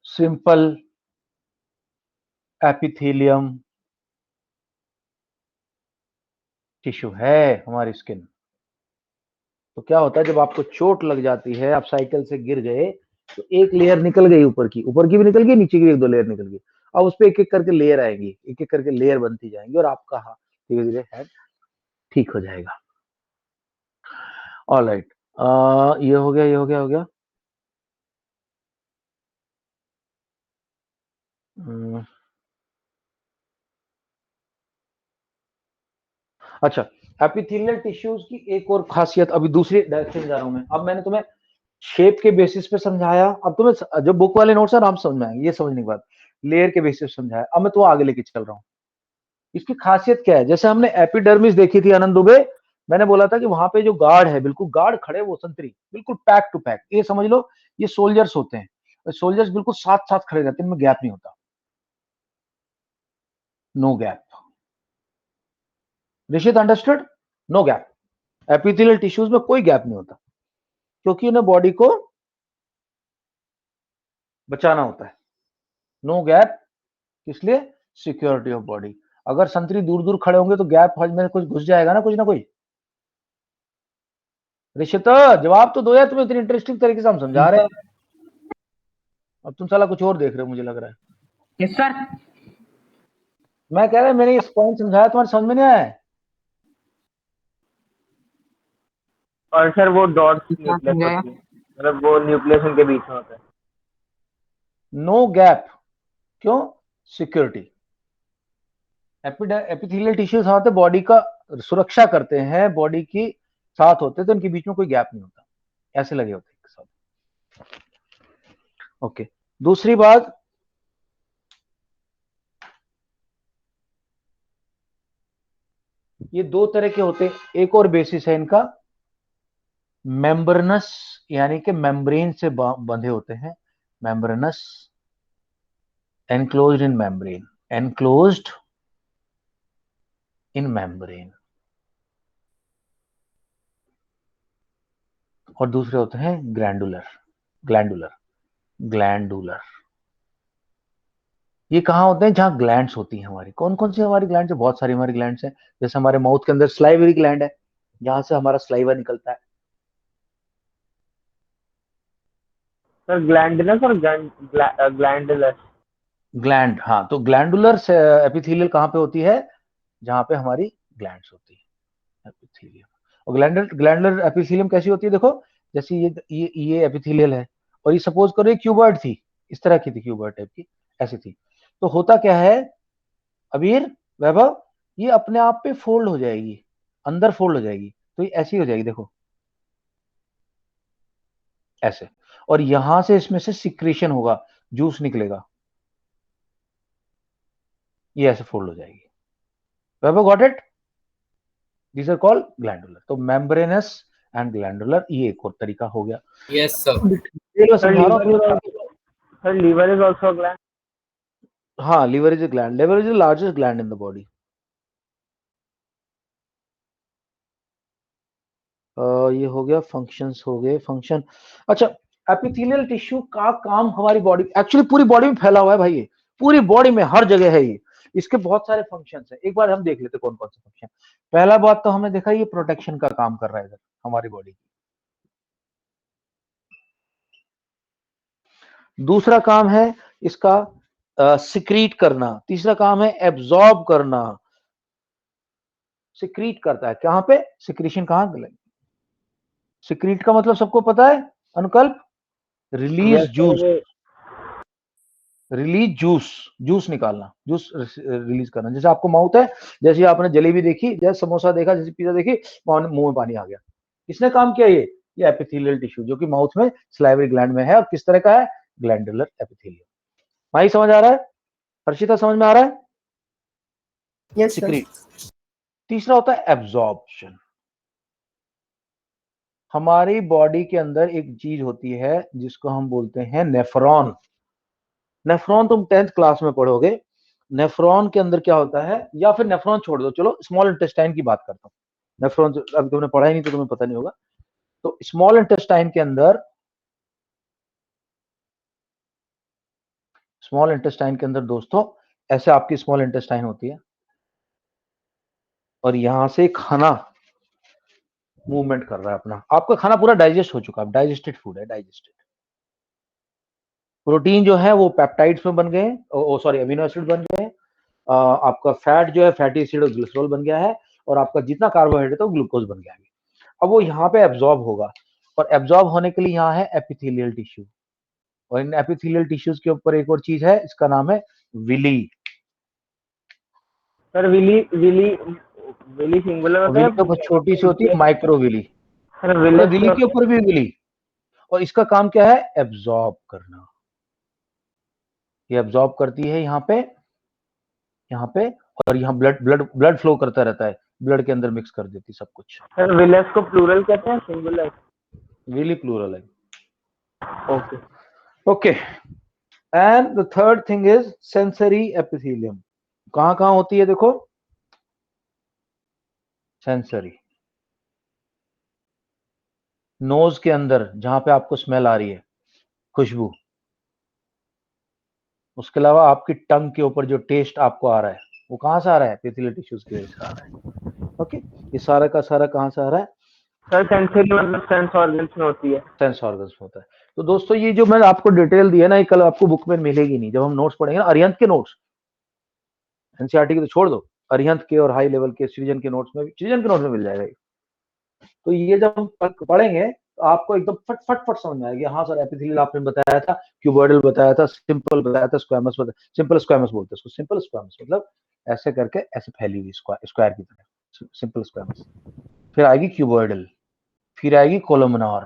simple epithelium tissue है हमारी स्किन। तो क्या होता है, जब आपको चोट लग जाती है, आप साइकिल से गिर गए, तो एक लेयर निकल गई, ऊपर की भी निकल गई, नीचे की भी एक दो लेयर निकल गई, अब उस पर एक एक करके लेयर आएंगी, एक एक करके लेयर बनती जाएंगी, और आपका हाथ धीरे धीरे हेड ठीक हो जाएगा। ऑल राइट, ये हो गया, ये हो गया, हो गया। अच्छा, एपिथेलियल टिश्यूज की एक और खासियत, अभी दूसरी डायरेक्शन जा रहा हूं मैं। अब मैंने तुम्हें शेप के बेसिस पे समझाया। अब तुम्हें जो बुक वाले नोट्स है आराम समझ में आएंगे, ये समझने के बाद लेयर के बेसिस पे समझाया। अब मैं तो आगे लेके चल रहा हूँ। इसकी खासियत क्या है, जैसे हमने एपिडर्मिस देखी थी आनंद दुबे, मैंने बोला था कि वहां पे जो गार्ड है, बिल्कुल गार्ड खड़े वो संतरी, बिल्कुल पैक टू पैक, ये समझ लो ये सोल्जर्स होते हैं। सोल्जर्स बिल्कुल साथ साथ खड़े रहते हैं, इनमें गैप नहीं होता, no gap. Rishit understood? No gap. Epithelial tissues में कोई गैप नहीं होता, क्योंकि उन्हें बॉडी को बचाना होता है। नो गैप, किस लिए? Security of body. अगर संतरी दूर दूर खड़े होंगे तो गैप में कुछ घुस जाएगा ना, कुछ ना कोई। ऋषित जवाब तो दो यार, तुम्हें इतनी इंटरेस्टिंग तरीके से हम समझा रहे हैं, अब तुम साला कुछ और देख रहे हो मुझे लग रहा है।
Yes sir.
मैं कह रहा है मैंने इस पॉइंट समझाया, तुम्हारे समझ में नहीं आया है?
और सर वो डॉट्स न्यूक्लियस होती है, मतलब वो न्यूक्लियस उनके बीच में होता है।
नो गैप, क्यों? सिक्योरिटी। एपिथेलियल टिश्यूज होते बॉडी का सुरक्षा करते हैं, बॉडी की साथ होते हैं, तो इनके बीच में कोई गैप नहीं होता, ऐसे लगे होते हैं साथ। ओके, दूसरी बात, ये दो तरह के होते हैं, एक और बेसिस है इनका, मेम्ब्रेनस, यानी कि मेम्ब्रेन से बंधे होते हैं, मेम्ब्रेनस, एनक्लोज्ड इन मेम्ब्रेन, एनक्लोज्ड इन मेम्ब्रेन। और दूसरे होते हैं ग्लैंडुलर, ग्लैंडुलर, ग्लैंडुलर। ये कहाँ होते हैं? जहां ग्लैंड्स होती हैं हमारी। कौन कौन सी हमारी ग्लैंड्स है? बहुत सारी हमारी ग्लैंड्स हैं। जैसे हमारे माउथ के अंदर स्लाइवरी ग्लैंड है, जहां से हमारा स्लाइवा निकलता है।
सर ग्लैंडुलस और ग्लैंडुलस।
ग्लैंड, हाँ, तो ग्लैंडुलर एपिथेलियल कहाँ पे होती है? जहां पे हमारी ग्लैंड्स होती है, एपिथेलियम। और ग्लैंडुलर एपिथेलियम कैसी होती है? देखो, जैसे ये एपिथेलियल है, और ये सपोज करो ये क्यूबर्ड थी, इस तरह की थी, क्यूबर्ड टाइप की ऐसी थी। तो होता क्या है अबीर, वैभव, ये अपने आप पे फोल्ड हो जाएगी, अंदर फोल्ड हो जाएगी, तो ये ऐसी हो जाएगी, देखो ऐसे। और यहां से इसमें से सिक्रेशन होगा, जूस निकलेगा, ये ऐसे फोल्ड हो जाएगी। Vaibhav got it? These are called glandular. तो मेम्ब्रेनस एंड ग्लैंडुलर, ये एक और तरीका हो गया।
Yes, sir.
डिटेल में समझा रहा हूं।
Sir liver is also gland.
हाँ, liver is a gland. Liver is the largest gland in the body. ये हो गया फंक्शंस, हो गए फंक्शन। अच्छा, एपिथेलियल टिश्यू का काम हमारी बॉडी, एक्चुअली पूरी बॉडी में फैला हुआ है भाई, ये पूरी बॉडी में हर जगह है ये। इसके बहुत सारे फंक्शंस हैं, एक बार हम देख लेते कौन कौन से फंक्शन। पहला बात तो हमने देखा ये प्रोटेक्शन का काम कर रहा है इधर हमारी बॉडी की। दूसरा काम है इसका सिक्रीट करना। तीसरा काम है एब्जॉर्ब करना। सिक्रीट करता है कहां पे? सिक्रीशन कहां? सिक्रीट का मतलब सबको पता है, अनुकल्प? Release juice, release juice, juice निकालना, जूस रिलीज करना। जैसे आपको माउथ है, जैसे आपने जलेबी देखी, जैसे समोसा देखा, जैसे पिज्जा देखी, मुंह में पानी आ गया, किसने काम किया? ये एपिथेलियल टिश्यू, जो कि माउथ में सलाइवरी ग्लैंड में है। और किस तरह का है? Glandular epithelium. भाई समझ आ रहा है? हर्षिता समझ में आ रहा है?
Yes, sir.
सिक्रीट। तीसरा होता है एब्जॉर्प्शन। हमारी बॉडी के अंदर एक चीज होती है जिसको हम बोलते हैं नेफ्रॉन। नेफ्रॉन तुम 10th क्लास में पढ़ोगे। नेफ्रॉन के अंदर क्या होता है, या फिर नेफ्रॉन छोड़ दो, चलो स्मॉल इंटेस्टाइन की बात करता हूँ। नेफ्रॉन अभी तुमने पढ़ा ही नहीं तो तुम्हें पता नहीं होगा। तो स्मॉल इंटेस्टाइन के अंदर, स्मॉल इंटेस्टाइन के अंदर दोस्तों, ऐसे आपकी स्मॉल इंटेस्टाइन होती है, और यहां से खाना मूवमेंट कर रहा है अपना। आपका खाना पूरा डाइजेस्ट हो चुका है, डाइजेस्टेड फूड है, डाइजेस्टेड। प्रोटीन जो है वो पेप्टाइड्स में बन गए, सॉरी अमीनो एसिड बन गए। आपका फैट जो है फैटी एसिड और ग्लिसरॉल बन गया है, और आपका जितना कार्बोहाइड्रेट है वो ग्लूकोज बन गया है। अब वो यहाँ पे एब्जॉर्ब होगा, और एब्जॉर्ब होने के लिए यहाँ है एपिथेलियल टिश्यू। और इन एपिथेलियल टिश्यूज के ऊपर एक और चीज है, इसका नाम है villi.
Sir villi villi villi singular होता है?
विली के ऊपर छोटी सी होती है microvilli.
Sir villi
villi के ऊपर भी विली, और इसका काम क्या है? एब्जॉर्ब करना। ये एब्जॉर्ब करती है यहाँ पे, और यहाँ ब्लड फ्लो करता रहता है, ब्लड के अंदर मिक्स कर देती सब कुछ।
सर विलस को प्लूरल कहते हैं सिंगुलर?
विली प्लूरल है।
Okay.
Okay. And the third thing is sensory epithelium. कहाँ होती है देखो? सेंसरी, नोज के अंदर जहां पे आपको स्मेल आ रही है, खुशबू। उसके अलावा आपकी टंग के ऊपर जो टेस्ट आपको आ रहा है वो कहां से आ रहा है? एपिथेलियल टिश्यूज की वजह से आ रहा है। ओके, ये सारा का सारा कहां से आ रहा है?
सर सेंसरी मतलब सेंस ऑर्गन्स में होती है।
सेंस ऑर्गन्स में होता है। तो दोस्तों ये जो मैंने आपको डिटेल दी है ना, ये कल आपको बुक में मिलेगी नहीं। जब हम नोट्स पढ़ेंगे ना, अरिहंत के नोट्स, एनसीईआरटी के तो छोड़ दो, अरिहंत के और हाई लेवल के सृजन के नोट्स में मिल जाएगा। तो ये जब हम पढ़ेंगे तो आपको एकदम फट समझ में आएगी। हाँ सर, एपिथेलियल आपने बताया था, क्यूबॉइडल बताया था, सिंपल बताया था, स्क्वैमस बताया। सिंपल स्क्वैमस बोलते हैं उसको। सिंपल स्क्वैमस मतलब ऐसे करके ऐसे फैली हुई स्क्वायर की तरह, सिंपल स्क्वैमस। फिर आएगी क्यूबॉइडल, फिर आएगी कोलमनार,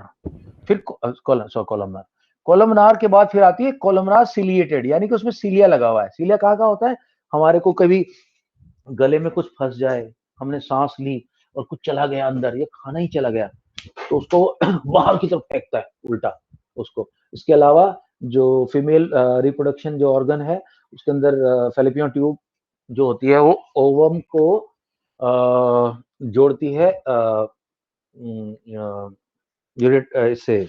फिर कोलमनार। कोलमनार के बाद फिर आती है कोलमनार सिलिएटेड, यानी कि उसमें सीलिया लगा हुआ है। सीलिया कहाँ होता है? हमारे को कभी गले में कुछ फंस जाए, हमने सांस ली और कुछ चला गया अंदर, ये खाना ही चला गया, तो उसको बाहर की तरफ फेंकता है उल्टा उसको। इसके अलावा जो फीमेल रिप्रोडक्शन जो ऑर्गन है, उसके अंदर फैलोपियन ट्यूब जो होती है, वो ओवम को जोड़ती है इससे,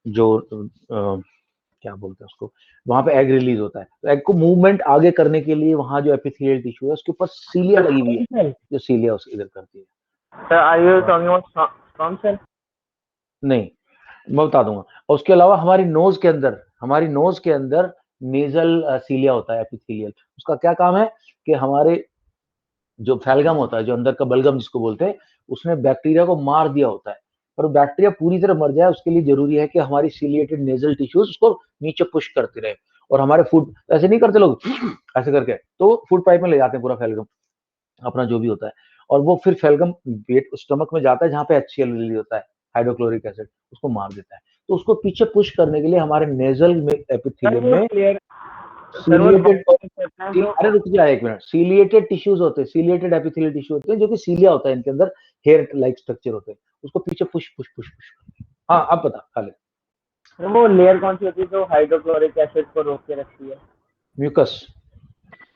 जो क्या बोलते हैं उसको, वहां पे एग रिलीज होता है। तो एग को मूवमेंट आगे करने के लिए वहां जो एपिथेलियल टिश्यू है उसके ऊपर सीलिया लगी हुई है, जो सीलिया उस इधर करती है।
Sir are you talking about sperm cell?
नहीं, मैं बता दूंगा। और उसके अलावा हमारी नोज के अंदर नेजल सीलिया होता है, एपिथेलियल। उसका क्या काम है कि हमारे जो फैलगम होता है, जो अंदर का बलगम जिसको बोलते हैं, उसने बैक्टीरिया को मार दिया होता है। पर बैक्टीरिया पूरी तरह मर जाए उसके लिए जरूरी है कि हमारी सीलिएटेड नेजल टिश्यूज उसको नीचे पुश करते रहे। और हमारे फूड ऐसे नहीं करते लोग, ऐसे करके, तो फूड पाइप में ले जाते हैं पूरा फैलगम अपना जो भी होता है, और वो फिर फैलगम पेट स्टमक में जाता है जहाँ पे HCl रिलीज होता है, हाइड्रोक्लोरिक एसिड, उसको मार देता है। तो उसको पीछे पुश करने के लिए हमारे नेजल में एपिथेलियम में सीलिएटेड, अरे रुक जा एक मिनट, सीलिएटेड टिश्यूज होते हैं, सीलिएटेड एपिथेलियल टिश्यू होते हैं, जो कि सीलिया होता है, इनके अंदर हेयर लाइक स्ट्रक्चर होते हैं, उसको पीछे पुश पुश पुश पुश। हाँ अब बता खाली।
वो लेयर कौन सी होती है जो हाइड्रोक्लोरिक एसिड को रोक के रखती है?
म्यूकस।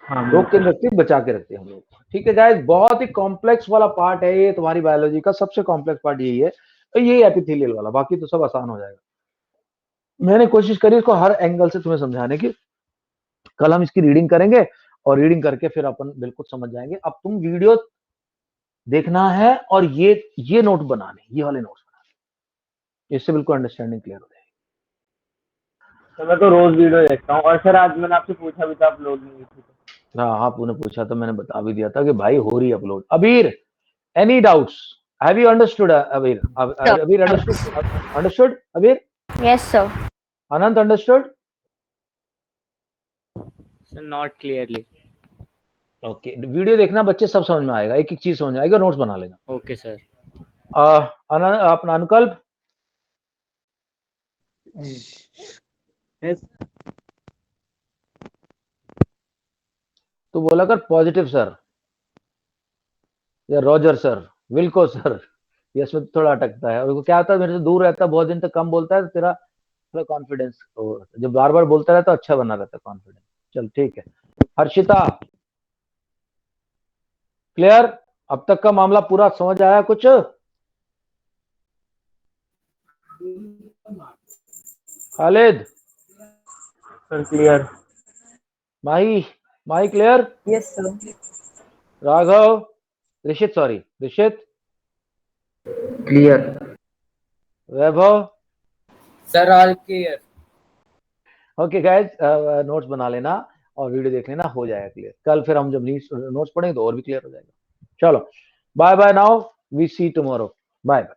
हाँ,
रोक के रखती है, बचा के रखते हैं हम लोग। ठीक है गाइस, बहुत ही कॉम्प्लेक्स वाला पार्ट है ये, तुम्हारी बायोलॉजी का सबसे कॉम्प्लेक्स पार्ट यही है, यही एपिथेलियल वाला। बाकी तो सब आसान हो जाएगा। मैंने कोशिश करी इसको हर एंगल से तुम्हें समझाने की। कल हम इसकी रीडिंग करेंगे और रीडिंग करके फिर अपन बिल्कुल समझ जाएंगे। अब तुम वीडियो देखना है और ये नोट बनाने, ये वाले नोट्स बनाने, इससे बिल्कुल अंडरस्टैंडिंग क्लियर हो जाएगी।
तो मैं तो रोज वीडियो देखता हूँ। और सर आज मैंने आपसे पूछा भी था, अपलोड नहीं हुई थी।
हाँ आपने पूछा तो मैंने बता भी दिया था कि भाई हो रही अपलोड। अबीर, any doubts? Have you understood अबीर? अबीर अंडरस्टूड? अबीर?
Yes, sir.
Anant understood?
So not clearly.
Okay, video देखना बच्चे, सब समझ में आएगा, एक एक चीज समझ में आएगा, नोट्स बना लेना।
Okay, sir.
अपना अनुकल्प?
Yes.
तो बोला कर पॉजिटिव सर, या रॉजर सर, विल्को सर। ये इसमें थोड़ा अटकता है, और वो क्या होता है, मेरे से दूर रहता है, बहुत दिन तक कम बोलता है, तो तेरा थोड़ा कॉन्फिडेंस, जब बार बार बोलता रहता है तो अच्छा बना रहता है कॉन्फिडेंस। चल ठीक है। हर्षिता, क्लियर? अब तक का मामला पूरा समझ आया कुछ? Khalid?
Sir clear.
Mahi clear?
Yes, sir.
Raghav? Rishit, sorry Rishit?
Clear.
Vaibhav?
Sir all clear.
Okay guys, notes बना लेना और वीडियो देख लेना, हो जाएगा क्लियर। कल फिर हम जब नोट्स पढ़ेंगे तो और भी क्लियर हो जाएगा। चलो bye bye now, we see tomorrow, bye bye.